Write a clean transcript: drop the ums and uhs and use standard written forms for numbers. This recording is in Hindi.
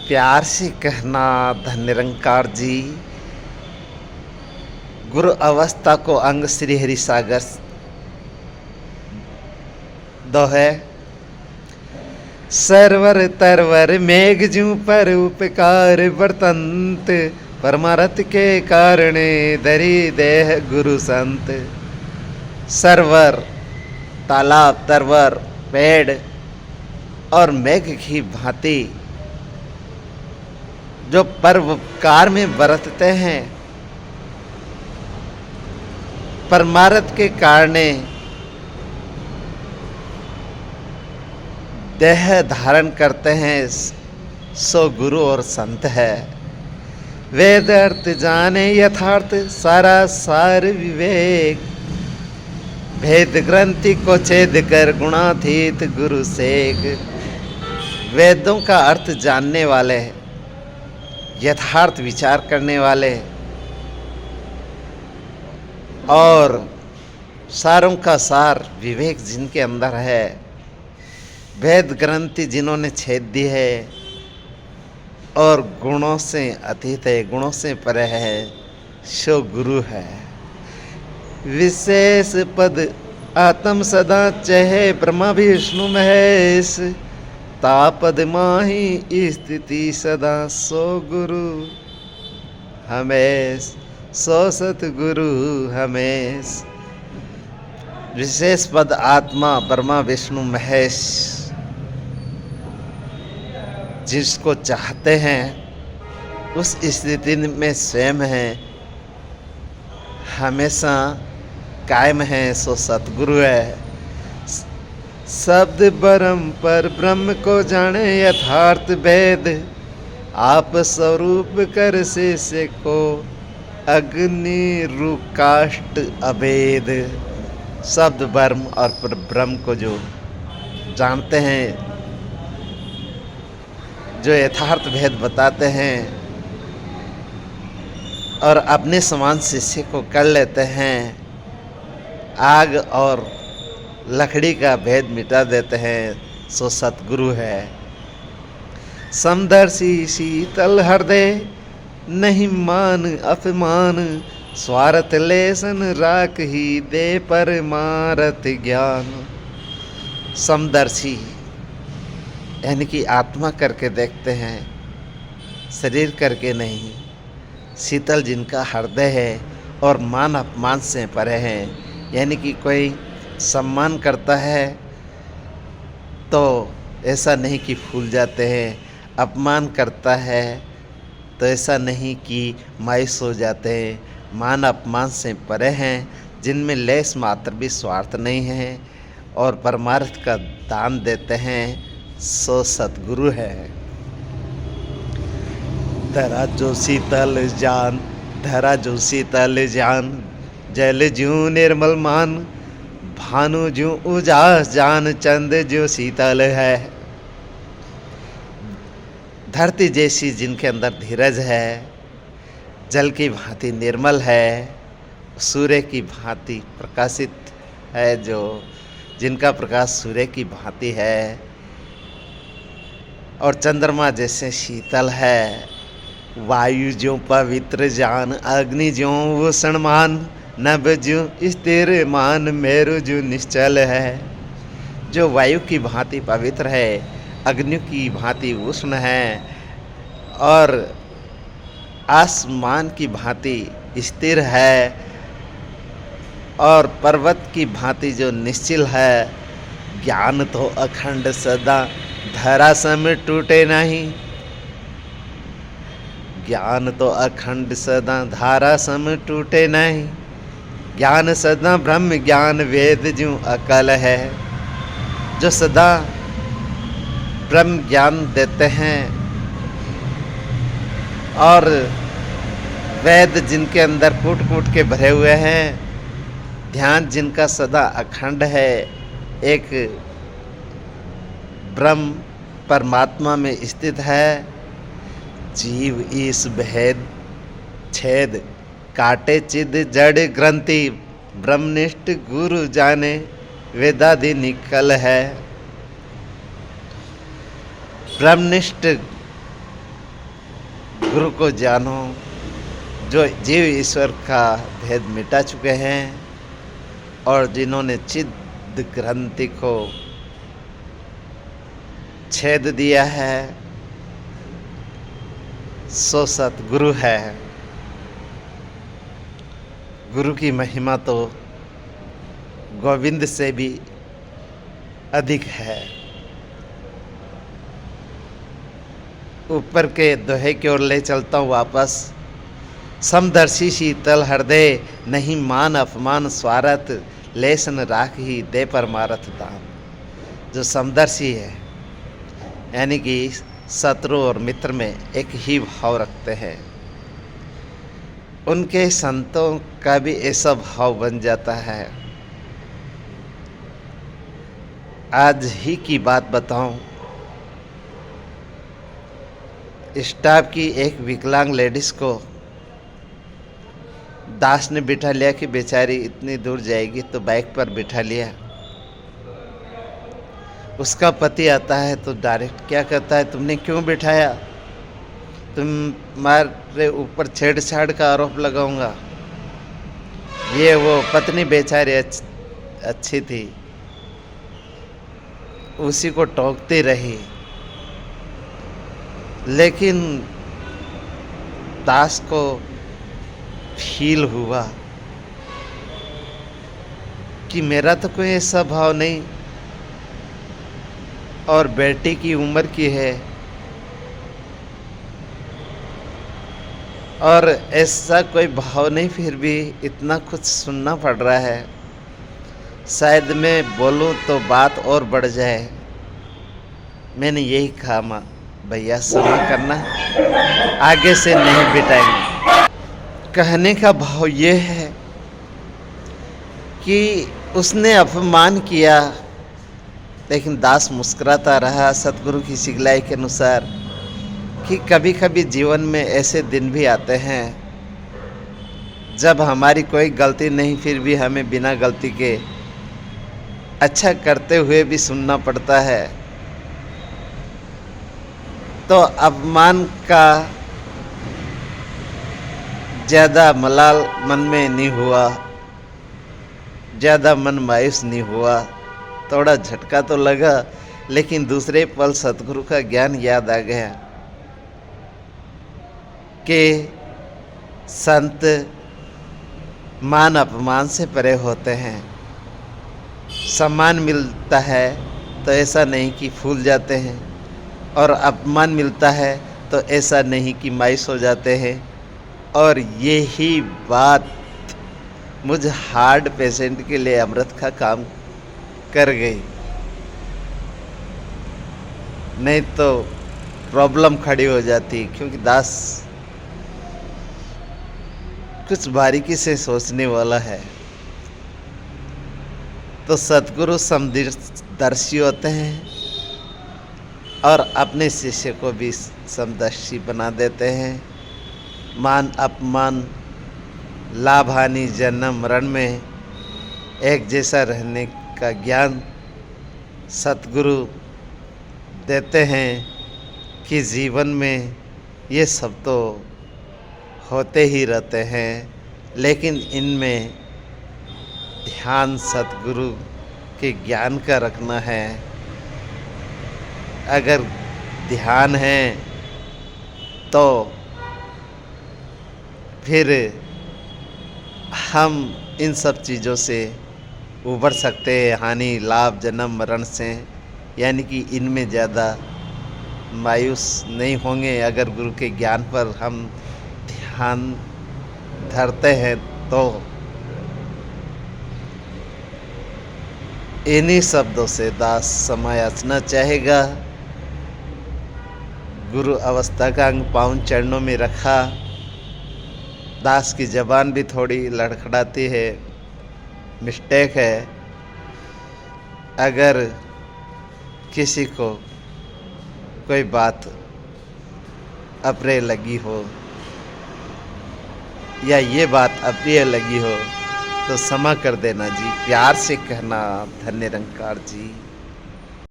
प्यार से कहना धन निरंकार जी। गुरु अवस्था को अंग श्री हरि सागर दोहे। सरवर तरवर मेघ जू पर उपकार बर्तंत, परमारथ के कारणे धरी देह गुरु संत। सरवर तालाब, तरवर पेड़ और मेघ की भांति जो परोपकार में बरतते हैं, परमारथ के कारणे देह धारण करते हैं, सो गुरु और संत है। वेद अर्थ जाने यथार्थ सारा सार विवेक, भेद ग्रंथि को छेद कर गुणातीत गुरु सेक। वेदों का अर्थ जानने वाले, यथार्थ विचार करने वाले और सारों का सार विवेक जिनके अंदर है, भेद ग्रंथि जिन्होंने छेद दी है और गुणों से अतीत है, गुणों से परे है, सो गुरु है। विशेष पद आत्म सदा चहे ब्रह्मा विष्णु महेश, तापद माही स्थिति सदा सो गुरु हमेश, सो सतगुरु हमेश। विशेष पद आत्मा ब्रह्मा विष्णु महेश जिसको चाहते हैं उस स्थिति में स्वयं है, हमेशा कायम है, सो सतगुरु है। शब्द ब्रह्म पर ब्रह्म को जाने यथार्थ भेद, आप स्वरूप कर से को अग्नि रुकाष्ट अभेद। शब्द ब्रह्म और ब्रह्म को जो जानते हैं, जो यथार्थ भेद बताते हैं और अपने समान शिष्य को कर लेते हैं, आग और लकड़ी का भेद मिटा देते हैं, सो सतगुरु है। समदर्शी शीतल हृदय नहीं मान अपमान, स्वार्थ लेसन राख ही दे परमारथ ज्ञान। समदर्शी यानी कि आत्मा करके देखते हैं, शरीर करके नहीं। शीतल जिनका हृदय है और मान अपमान से परे हैं, यानी कि कोई सम्मान करता है तो ऐसा नहीं कि फूल जाते हैं, अपमान करता है तो ऐसा नहीं कि मायूस हो जाते हैं। मान अपमान से परे हैं, जिनमें लेस मात्र भी स्वार्थ नहीं है और परमार्थ का दान देते हैं, सो सतगुरु है। धरा जो शीतल जान, धरा जो शीतल जान, जल ज्यों निर्मल मान, भानु ज्यों उजास जान, चंद ज्यों शीतल है। धरती जैसी जिनके अंदर धीरज है, जल की भांति निर्मल है, सूर्य की भांति प्रकाशित है, जो जिनका प्रकाश सूर्य की भांति है, और चंद्रमा जैसे शीतल है। वायु ज्यों पवित्र जान, अग्नि ज्यों उष्णमान, नभ ज्यों स्थिर मान, मेरु ज्यों निश्चल है। जो वायु की भांति पवित्र है, अग्नि की भांति उष्ण है और आसमान की भांति स्थिर है और पर्वत की भांति जो निश्चल है। ज्ञान तो अखंड सदा धरा सम टूटे नहीं, ज्ञान तो अखंड सदा धारा सम टूटे नहीं। ज्ञान सदा ब्रह्म ज्ञान वेद ज्यों अकल है। जो सदा ब्रह्म ज्ञान देते हैं और वेद जिनके अंदर कूट कूट के भरे हुए हैं, ध्यान जिनका सदा अखंड है, एक ब्रह्म परमात्मा में स्थित है। जीव इस भेद छेद काटे चिद जड़ ग्रंथि, ब्रह्मनिष्ठ गुरु जाने वेदादि निकल है। ब्रह्मनिष्ठ गुरु को जानो जो जीव ईश्वर का भेद मिटा चुके हैं और जिन्होंने चिद ग्रंथि को छेद दिया है, सो सतगुरु है। गुरु की महिमा तो गोविंद से भी अधिक है। ऊपर के दोहे की ओर ले चलता हूँ वापस। समदर्शी शीतल हृदय, नहीं मान अपमान स्वार्थ, लेसन राख ही दे परमारथ दान। जो समदर्शी है यानी कि शत्रु और मित्र में एक ही भाव रखते हैं, उनके संतों का भी ऐसा भाव बन जाता है। आज ही की बात बताऊं, स्टाफ की एक विकलांग लेडीज को दास ने बिठा लिया कि बेचारी इतनी दूर जाएगी, तो बाइक पर बिठा लिया। उसका पति आता है तो डायरेक्ट क्या कहता है, तुमने क्यों बिठाया, तुम्हारे ऊपर छेड़छाड़ का आरोप लगाऊंगा। ये वो पत्नी बेचारी अच्छी थी, उसी को टोकती रही, लेकिन दास को फील हुआ कि मेरा तो कोई ऐसा भाव नहीं और बेटी की उम्र की है और ऐसा कोई भाव नहीं, फिर भी इतना कुछ सुनना पड़ रहा है। शायद मैं बोलूं तो बात और बढ़ जाए। मैंने यही कहा, माँ भैया क्षमा करना, आगे से नहीं बिठाएंगे। कहने का भाव ये है कि उसने अपमान किया, लेकिन दास मुस्कुराता रहा सतगुरु की सिखलाई के अनुसार कि कभी कभी जीवन में ऐसे दिन भी आते हैं जब हमारी कोई गलती नहीं, फिर भी हमें बिना गलती के अच्छा करते हुए भी सुनना पड़ता है। तो अपमान का ज़्यादा मलाल मन में नहीं हुआ, ज़्यादा मन मायूस नहीं हुआ। थोड़ा झटका तो लगा, लेकिन दूसरे पल सतगुरु का ज्ञान याद आ गया कि संत मान अपमान से परे होते हैं। सम्मान मिलता है तो ऐसा नहीं कि फूल जाते हैं, और अपमान मिलता है तो ऐसा नहीं कि मायूस हो जाते हैं। और यही बात मुझ हार्ट पेशेंट के लिए अमृत का काम कर गई, नहीं तो प्रॉब्लम खड़ी हो जाती। क्योंकि दास कुछ बारीकी से सोचने वाला है। तो सतगुरु समदर्शी होते हैं और अपने शिष्य को भी समदर्शी बना देते हैं। मान अपमान, लाभ हानि, जन्म मरण में एक जैसा रहने का ज्ञान सतगुरु देते हैं कि जीवन में ये सब तो होते ही रहते हैं, लेकिन इनमें ध्यान सतगुरु के ज्ञान का रखना है। अगर ध्यान है तो फिर हम इन सब चीज़ों से उबर सकते हैं, हानि लाभ जन्म मरण से, यानी कि इनमें ज़्यादा मायूस नहीं होंगे। अगर गुरु के ज्ञान पर हम ध्यान धरते हैं तो इन्हीं शब्दों से दास समय याचना चाहेगा। गुरु अवस्था का अंग पाउन चरणों में रखा। दास की जबान भी थोड़ी लड़खड़ाती है, मिस्टेक है। अगर किसी को कोई बात अप्रिय लगी हो या ये बात अप्रिय लगी हो तो क्षमा कर देना जी, प्यार से कहना। धन्य निरंकार जी।